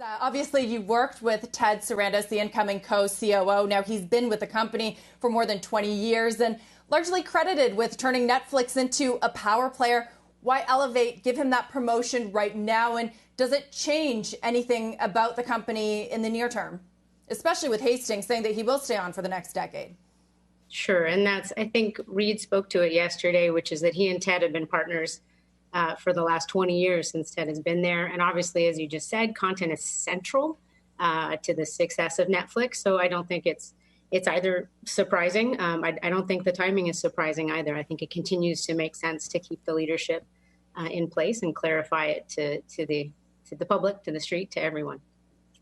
Obviously, you worked with Ted Sarandos, the incoming co-COO. Now he's been with the company for more than 20 years and largely credited with turning Netflix into a power player. Why elevate, give him that promotion right now? And does it change anything about the company in the near term, especially with Hastings saying that he will stay on for the next decade? Sure. And I think Reed spoke to it yesterday, which is that he and Ted have been partners for the last 20 years since Ted has been there. And obviously, as you just said, content is central to the success of Netflix. So I don't think it's either surprising. I don't think the timing is surprising either. I think it continues to make sense to keep the leadership in place and clarify it to the public, to the street, to everyone.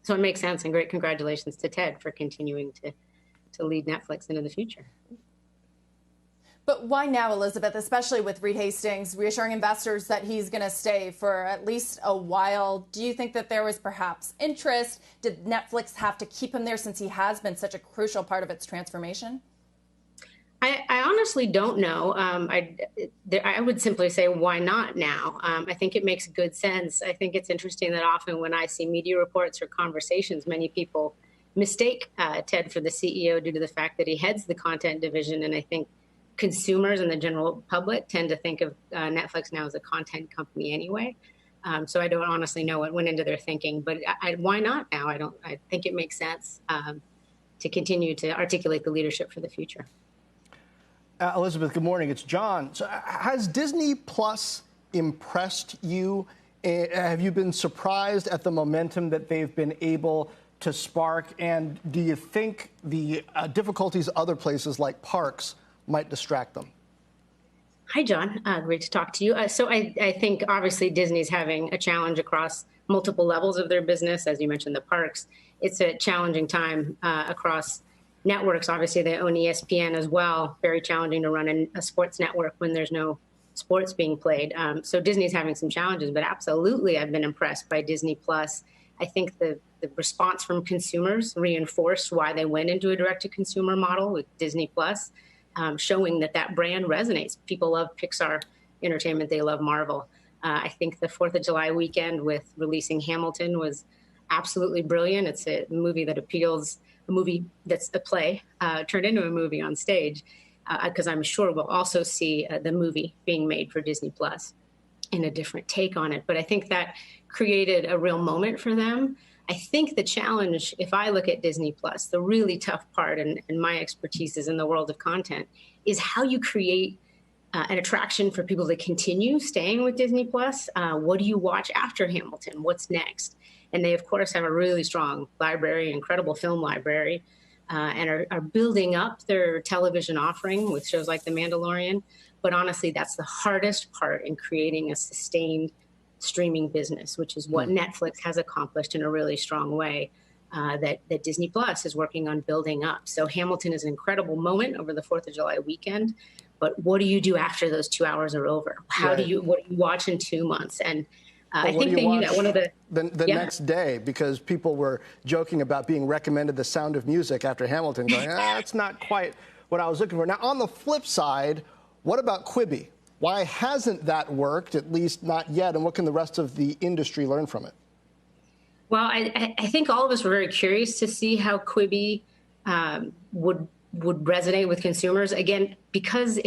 So it makes sense. And great congratulations to Ted for continuing to lead Netflix into the future. But why now, Elizabeth, especially with Reed Hastings reassuring investors that he's going to stay for at least a while? Do you think that there was perhaps interest? Did Netflix have to keep him there since he has been such a crucial part of its transformation? I honestly don't know. I would simply say, why not now? I think it makes good sense. I think it's interesting that often when I see media reports or conversations, many people mistake Ted for the CEO due to the fact that he heads the content division. And I think consumers and the general public tend to think of Netflix now as a content company anyway. So I don't honestly know what went into their thinking, but why not now? I think it makes sense to continue to articulate the leadership for the future. Elizabeth, good morning. It's John. So has Disney Plus impressed you? Have you been surprised at the momentum that they've been able to spark? And do you think the difficulties other places like parks might distract them? Hi, John. Great to talk to you. So I think obviously Disney's having a challenge across multiple levels of their business. As you mentioned, the parks. It's a challenging time across networks. Obviously, they own ESPN as well. Very challenging to run a sports network when there's no sports being played. So Disney's having some challenges, but absolutely I've been impressed by Disney Plus. I think the response from consumers reinforced why they went into a direct-to-consumer model with Disney Plus. Showing that brand resonates. People love Pixar entertainment. They love Marvel. I think the 4th of July weekend with releasing Hamilton was absolutely brilliant. It's a movie that appeals, a movie that's a play turned into a movie on stage, because I'm sure we'll also see the movie being made for Disney Plus in a different take on it. But I think that created a real moment for them. I think the challenge, if I look at Disney Plus, the really tough part, and my expertise is in the world of content, is how you create an attraction for people to continue staying with Disney Plus. What do you watch after Hamilton? What's next? And they, of course, have a really strong library, incredible film library, and are building up their television offering with shows like The Mandalorian. But honestly, that's the hardest part in creating a sustained streaming business, which is what Netflix has accomplished in a really strong way, that Disney Plus is working on building up. So Hamilton is an incredible moment over the 4th of July weekend, but what do you do after those 2 hours are over? What do you watch in 2 months? And I think they knew that one of the next day, because people were joking about being recommended The Sound of Music after Hamilton, going, that's not quite what I was looking for. Now, on the flip side, what about Quibi? Why hasn't that worked, at least not yet, and what can the rest of the industry learn from it? Well, I think all of us were very curious to see how Quibi would resonate with consumers. Again, because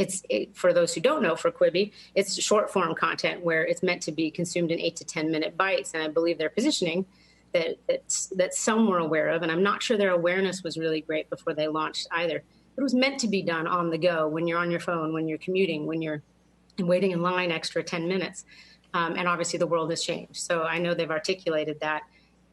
for those who don't know, for Quibi, it's short form content where it's meant to be consumed in 8 to 10 minute bites. And I believe their positioning that some were aware of, and I'm not sure their awareness was really great before they launched either. It was meant to be done on the go, when you're on your phone, when you're commuting, when you're waiting in line extra 10 minutes. And obviously the world has changed. So I know they've articulated that.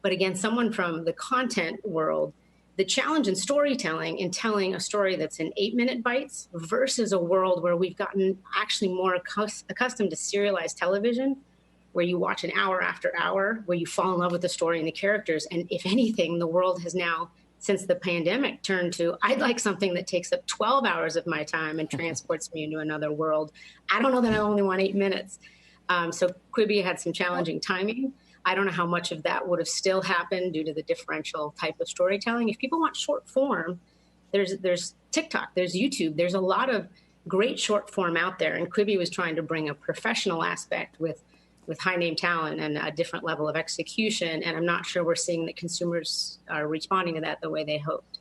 But again, someone from the content world, the challenge in storytelling, in telling a story that's in 8-minute bites versus a world where we've gotten actually more accustomed to serialized television, where you watch an hour after hour, where you fall in love with the story and the characters. And if anything, the world has now, since the pandemic, turned to, I'd like something that takes up 12 hours of my time and transports me into another world. I don't know that I only want 8 minutes. So Quibi had some challenging timing. I don't know how much of that would have still happened due to the differential type of storytelling. If people want short form, there's TikTok, there's YouTube, there's a lot of great short form out there. And Quibi was trying to bring a professional aspect with with high name talent and a different level of execution. And I'm not sure we're seeing that consumers are responding to that the way they hoped.